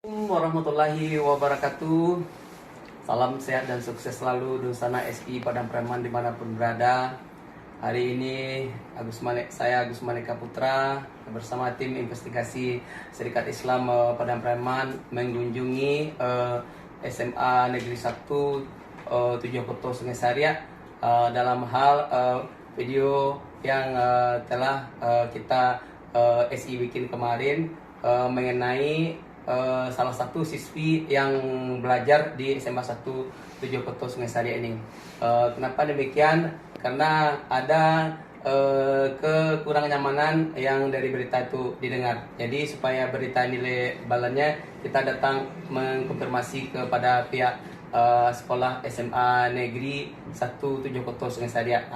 Warahmatullahi wabarakatuh. Salam sehat dan sukses selalu Dusana SI Padang Preman dimanapun berada. Hari ini saya Agus Maneka Putra bersama tim investigasi Serikat Islam Padang Preman mengunjungi SMA Negeri 1 Tujuh Sungai Sariak dalam hal video yang telah kita SI bikin kemarin mengenai salah satu siswi yang belajar di SMA 1 Tujuh Sungai Sariak ini. Kenapa demikian? Karena ada kekurangan nyamanan yang dari berita itu didengar. Jadi supaya berita nilai balannya, kita datang mengkonfirmasi kepada pihak sekolah SMA Negeri 1 Tujuh Sungai Sariak.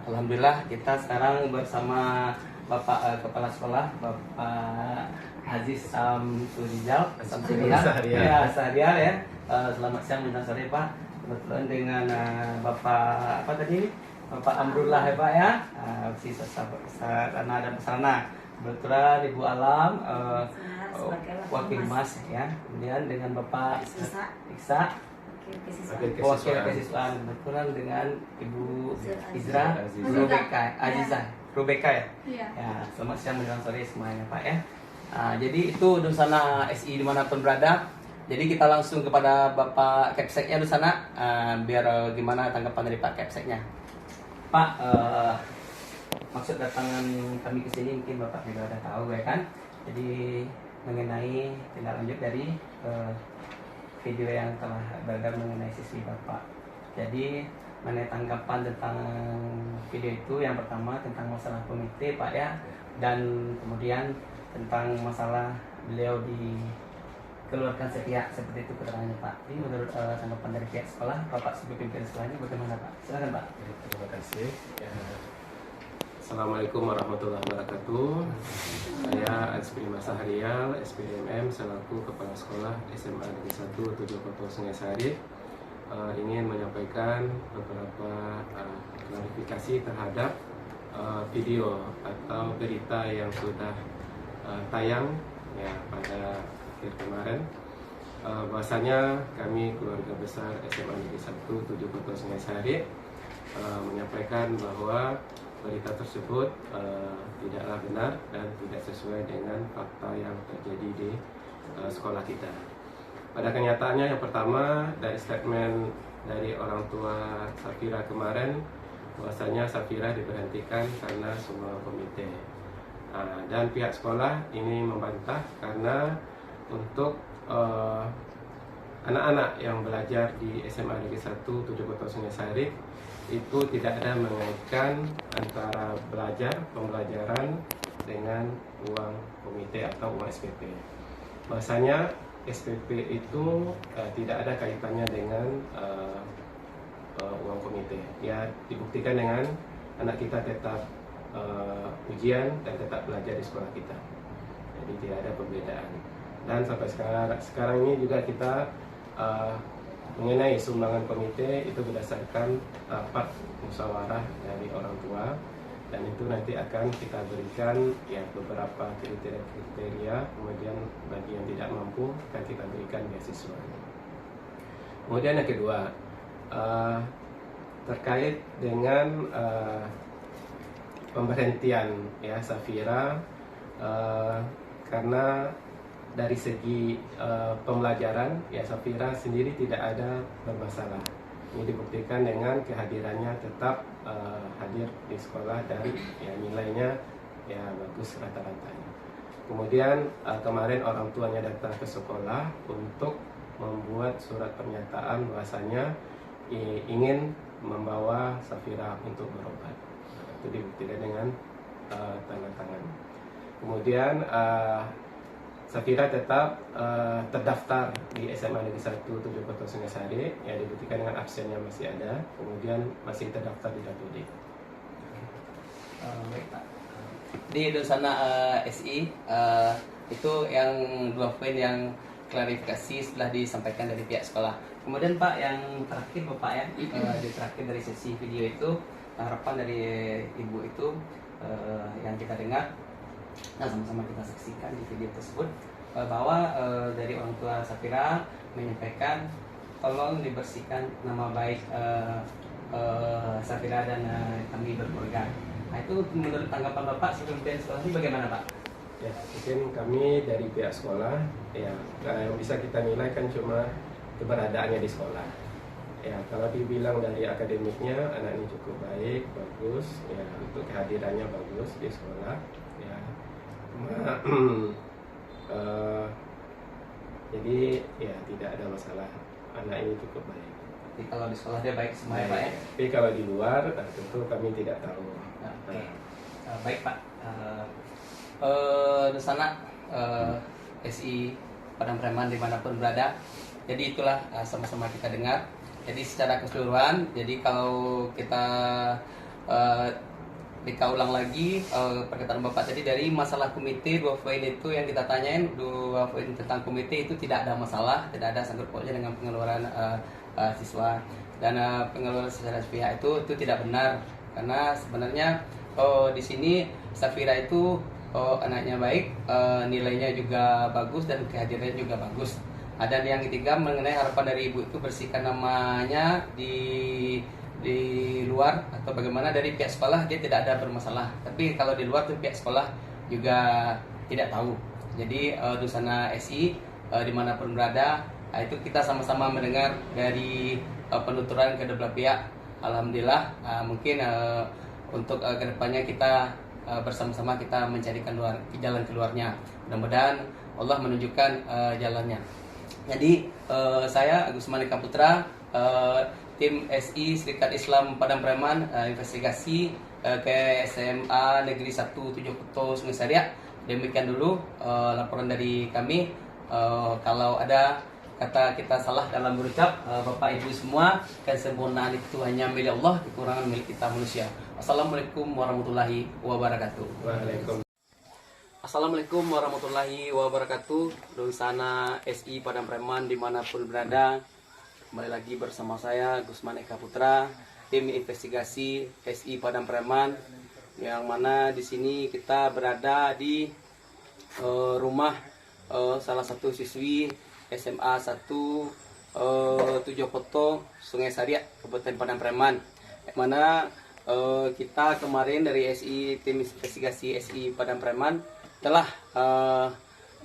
Alhamdulillah kita sekarang bersama Bapak Kepala Sekolah, Bapak Aziz Samsudijal, Sahrial ya. Selamat siang dan sore Pak. Kebetulan dengan Bapak apa tadi? Bapak Amrullah ya Pak ya. Sarana dan Prasarana. Kebetulan Ibu Alam, Wakil Mas ya. Kemudian dengan Bapak Iksa, Wakil Kesiswaan. Kebetulan dengan Ibu Izra Rubeka ya. Ya, selamat siang menjelang sore semuanya Pak ya. Jadi itu Dusana SI dimanapun berada. Jadi kita langsung kepada Bapak Kepseknya Dusana, biar gimana tanggapan dari Pak Kepseknya. Pak, maksud datangan kami ke sini mungkin Bapak juga udah tahu ya kan. Jadi mengenai tindak lanjut dari video yang telah beredar mengenai siswi Bapak. Jadi mengenai tanggapan tentang video itu, yang pertama tentang masalah komite Pak ya, dan kemudian tentang masalah beliau dikeluarkan sepihak seperti itu keterangannya Pak. Ini menurut tanggapan dari pihak sekolah, Bapak sebagai pimpinan sekolah ini bagaimana Pak? Silakan Pak. Terima kasih. Assalamualaikum warahmatullahi wabarakatuh. Saya Azbri Sahrial, SPDMM selaku Kepala Sekolah SMA Negeri 1 Tujuh Sungai Sariak ingin menyampaikan beberapa klarifikasi terhadap video atau berita yang sudah tayang ya pada akhir kemarin, bahwasanya kami keluarga besar SMA Negeri 1 Tujuh Sungai Sariak menyampaikan bahwa berita tersebut tidaklah benar dan tidak sesuai dengan fakta yang terjadi di sekolah kita. Pada kenyataannya, yang pertama dari statement dari orang tua Safira kemarin, bahwasanya Safira diberhentikan karena semua komite. Dan pihak sekolah ini membantah karena untuk anak-anak yang belajar di SMA Negeri 1 Tujuh Sungai Sariak itu tidak ada mengaitkan antara pembelajaran dengan uang komite atau uang SPP. Bahwasanya SPP itu tidak ada kaitannya dengan uang komite. Ya, dibuktikan dengan anak kita tetap ujian dan tetap belajar di sekolah kita. Jadi tidak ada perbedaan. Dan sampai sekarang ini juga kita mengenai sumbangan komite itu berdasarkan rapat musyawarah dari orang tua, dan itu nanti akan kita berikan ya beberapa kriteria, kemudian bagi yang tidak mampu akan kita berikan beasiswa. Kemudian yang kedua, terkait dengan pemberhentian ya Safira, karena dari segi pembelajaran ya Safira sendiri tidak ada bermasalah. Ini dibuktikan dengan kehadirannya tetap hadir di sekolah dan ya nilainya ya bagus rata-ratanya. Kemudian kemarin orang tuanya datang ke sekolah untuk membuat surat pernyataan bahwasanya ingin membawa Safira untuk berobat. Itu dibuktikan dengan tanda tangan. Kemudian Safira tetap terdaftar di SMA Negeri 1 Tujuh Sungai Sariak, ya dibuktikan dengan absennya masih ada, kemudian masih terdaftar di Dapodi. Baik Pak. Di Dusana SI itu yang dua poin yang klarifikasi setelah disampaikan dari pihak sekolah. Kemudian Pak, yang terakhir Bapak ya, di terakhir dari sesi video itu, harapan dari Ibu itu yang kita dengar, nah sama-sama kita saksikan di video tersebut, bahwa dari orang tua Safira menyampaikan tolong dibersihkan nama baik Safira dan kami berkeluarga. Nah, itu menurut tanggapan Bapak sebelum pihak sekolah ini bagaimana, Pak? Ya, mungkin kami dari pihak sekolah ya yang bisa kita nilai kan cuma keberadaannya di sekolah. Ya, kalau dibilang dari akademiknya anak ini cukup baik, bagus, ya untuk kehadirannya bagus di sekolah. Ya, cuma jadi ya tidak ada masalah, anak ini cukup baik. Jadi kalau di sekolah dia baik semua ya, Pak ya? Tapi kalau di luar tentu kami tidak tahu. Oke. Baik, Pak. Di sana SI Padang Preman dimanapun berada. Jadi itulah sama-sama kita dengar. Jadi secara keseluruhan, jadi kalau kita ulang lagi perkataan Bapak tadi dari masalah komite 2 poin itu yang kita tanyain, 2 poin tentang komite itu tidak ada masalah, tidak ada sangkut pautnya dengan pengeluaran siswa dan pengeluaran secara sepihak itu tidak benar karena sebenarnya di sini Safira itu anaknya baik, nilainya juga bagus dan kehadirannya juga bagus. Dan yang ketiga mengenai harapan dari ibu itu bersihkan namanya di luar atau bagaimana dari pihak sekolah dia tidak ada bermasalah. Tapi kalau di luar tuh pihak sekolah juga tidak tahu. Jadi di sana SI dimanapun berada itu kita sama-sama mendengar dari penuturan kedua belah pihak. Alhamdulillah mungkin untuk kedepannya kita bersama-sama kita mencarikan jalan keluarnya. Mudah-mudahan Allah menunjukkan jalannya. Jadi saya Agus Manika Putra, tim SI Serikat Islam Padang Preman investigasi ke SMA Negeri 1 Tujuh Koto Sungai Sariak. Demikian dulu laporan dari kami. Kalau ada kata kita salah dalam berucap, Bapak Ibu semua, kesempurnaan itu hanya milik Allah, kekurangan milik kita manusia. Assalamualaikum warahmatullahi wabarakatuh. Waalaikumsalam. Assalamualaikum warahmatullahi wabarakatuh. Dosana SI Padang Preman dimanapun berada, kembali lagi bersama saya Gusman Eka Putra, tim investigasi SI Padang Preman, yang mana di sini kita berada di rumah salah satu siswi SMA 1 Tujuh Koto Sungai Sariak, Kabupaten Padang Preman, yang mana kita kemarin dari SI tim investigasi SI Padang Preman telah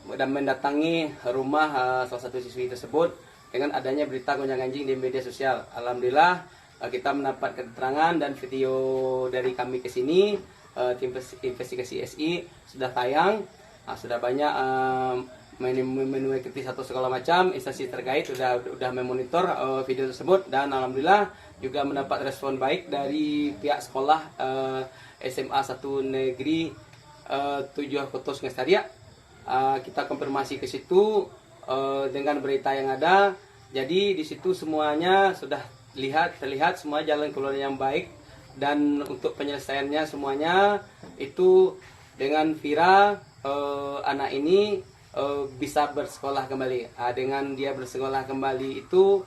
mendatangi rumah salah satu siswi tersebut dengan adanya berita gonjang-ganjing di media sosial. Alhamdulillah kita mendapat keterangan dan video dari kami ke sini, tim investigasi SI sudah tayang, sudah banyak mengikuti satu segala macam instansi terkait sudah memonitor video tersebut, dan alhamdulillah juga mendapat respon baik dari pihak sekolah SMA 1 Negeri 7 Koto Sungai Sariak. Kita konfirmasi ke situ dengan berita yang ada. Jadi di situ semuanya sudah terlihat semua jalan keluar yang baik, dan untuk penyelesaiannya semuanya itu dengan Vira anak ini bisa bersekolah kembali. Dengan dia bersekolah kembali itu,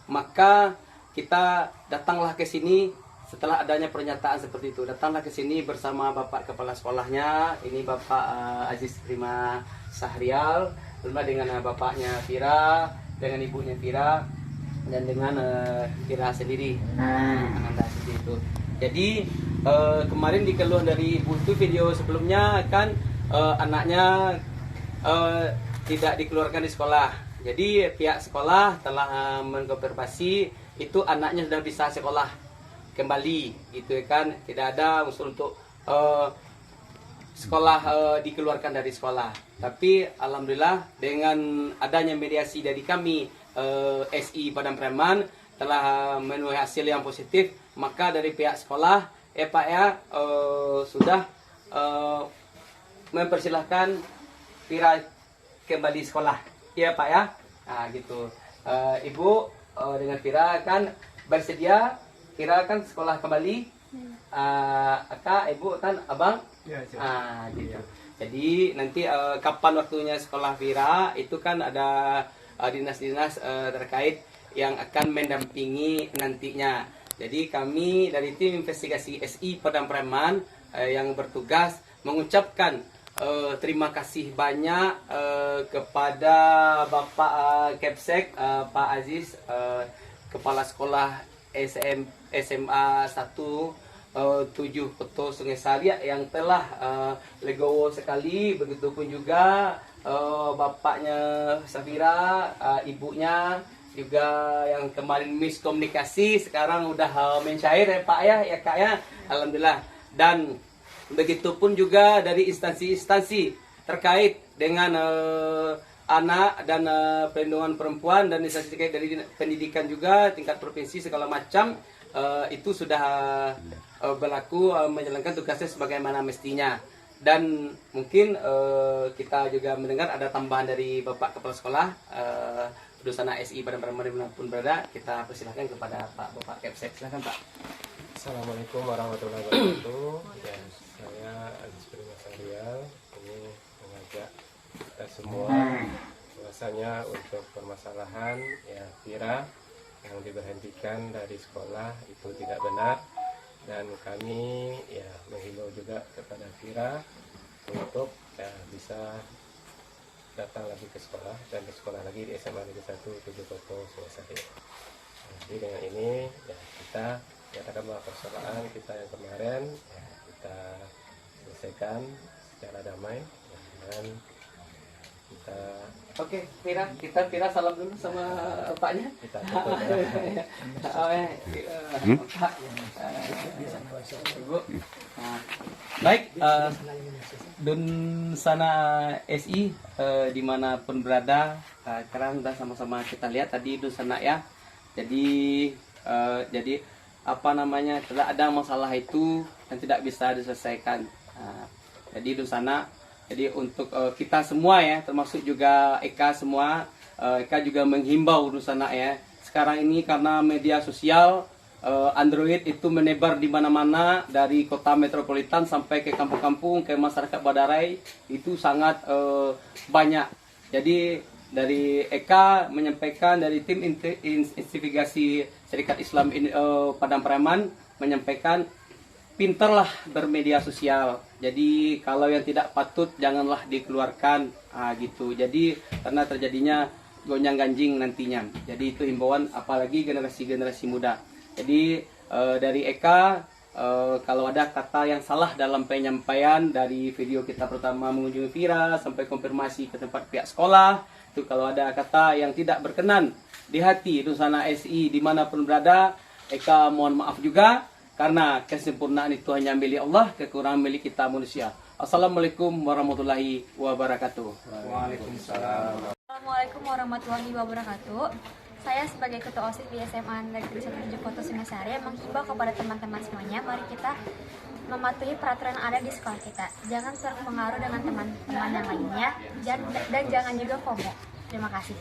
maka kita datanglah ke sini setelah adanya pernyataan seperti itu. Datanglah ke sini bersama Bapak Kepala Sekolahnya, ini Bapak Aziz Prima Sahrial, dengan bapaknya Vira, dengan ibunya Vira, dan dengan Vira sendiri. Anda seperti itu. Jadi kemarin dikeluh dari ibu itu video sebelumnya kan anaknya tidak dikeluarkan di sekolah. Jadi pihak sekolah telah mengkonfirmasi itu anaknya sudah bisa sekolah kembali, gitu kan. Tidak ada unsur untuk sekolah dikeluarkan dari sekolah. Tapi alhamdulillah dengan adanya mediasi dari kami SI Padang Preman telah menuai hasil yang positif, maka dari pihak sekolah Pak sudah mempersilahkan Vira kembali sekolah. Iya Pak ya. Nah gitu. Ibu dengan Vira kan bersedia Vira kan sekolah kembali. Kak, ibu kan abang. Ya, gitu. Jadi nanti kapan waktunya sekolah Vira itu kan ada dinas-dinas terkait yang akan mendampingi nantinya. Jadi kami dari tim investigasi SI Padang Preman yang bertugas mengucapkan terima kasih banyak kepada Bapak Kepsek Pak Aziz, Kepala Sekolah SMA 1 7 Koto Sungai Saria yang telah legowo sekali. Begitupun juga bapaknya Safira, ibunya juga yang kemarin miskomunikasi sekarang udah mencair ya Pak ya Kak ya, alhamdulillah. Dan begitupun juga dari instansi-instansi terkait dengan anak dan perlindungan perempuan dan instansi terkait dari pendidikan juga tingkat provinsi segala macam, itu sudah berlaku menjalankan tugasnya sebagaimana mestinya. Dan mungkin kita juga mendengar ada tambahan dari Bapak Kepala Sekolah Dusana SI Padang Praman dimanapun berada. Kita persilahkan kepada Bapak Kepsek. Silakan Pak. Assalamualaikum warahmatullahi wabarakatuh. Ya, saya Agus Prima Sahrial ini mengajak kita semua bahwasanya untuk permasalahan ya Vira yang diberhentikan dari sekolah itu tidak benar, dan kami ya menghimbau juga kepada Vira untuk ya, bisa datang lagi ke sekolah dan bersekolah lagi di SMA Negeri 1 7 Koto Sungai Saria. Jadi dengan ini ya kita nyatakan bahwa persoalan kita yang kemarin ya, kita selesaikan secara damai ya, dan kita Oke, Vira salam dulu sama Bapaknya. kita tutup ya. Ibu. Baik, Dun Sana SI dimanapun berada, sekarang sudah sama-sama kita lihat tadi Dun Sana ya. Jadi apa namanya, tidak ada masalah itu yang tidak bisa diselesaikan. Jadi Dun Sana, jadi untuk kita semua ya, termasuk juga Eka semua, Eka juga menghimbau Dun Sana ya. Sekarang ini karena media sosial, Android itu menebar di mana-mana dari kota metropolitan sampai ke kampung-kampung, ke masyarakat Badarai itu sangat banyak. Jadi dari Eka menyampaikan, dari tim investigasi Serikat Islam Padang Preman menyampaikan, pinterlah bermedia sosial. Jadi kalau yang tidak patut janganlah dikeluarkan, gitu. Jadi karena terjadinya gonjang ganjing nantinya. Jadi itu himbauan apalagi generasi muda. Jadi dari Eka, kalau ada kata yang salah dalam penyampaian dari video kita pertama mengunjungi Vira sampai konfirmasi ke tempat pihak sekolah, itu kalau ada kata yang tidak berkenan di hati Dusana SI dimanapun berada, Eka mohon maaf juga, karena kesempurnaan itu hanya milik Allah, kekurangan milik kita manusia. Assalamualaikum warahmatullahi wabarakatuh. Waalaikumsalam. Assalamualaikum warahmatullahi wabarakatuh. Saya sebagai Ketua OSIS di SMA Negeri 1 7 Koto Sungai Saria menghimbau kepada teman-teman semuanya, mari kita mematuhi peraturan yang ada di sekolah kita. Jangan terpengaruh dengan teman-teman yang lainnya, dan jangan juga FOMO. Terima kasih.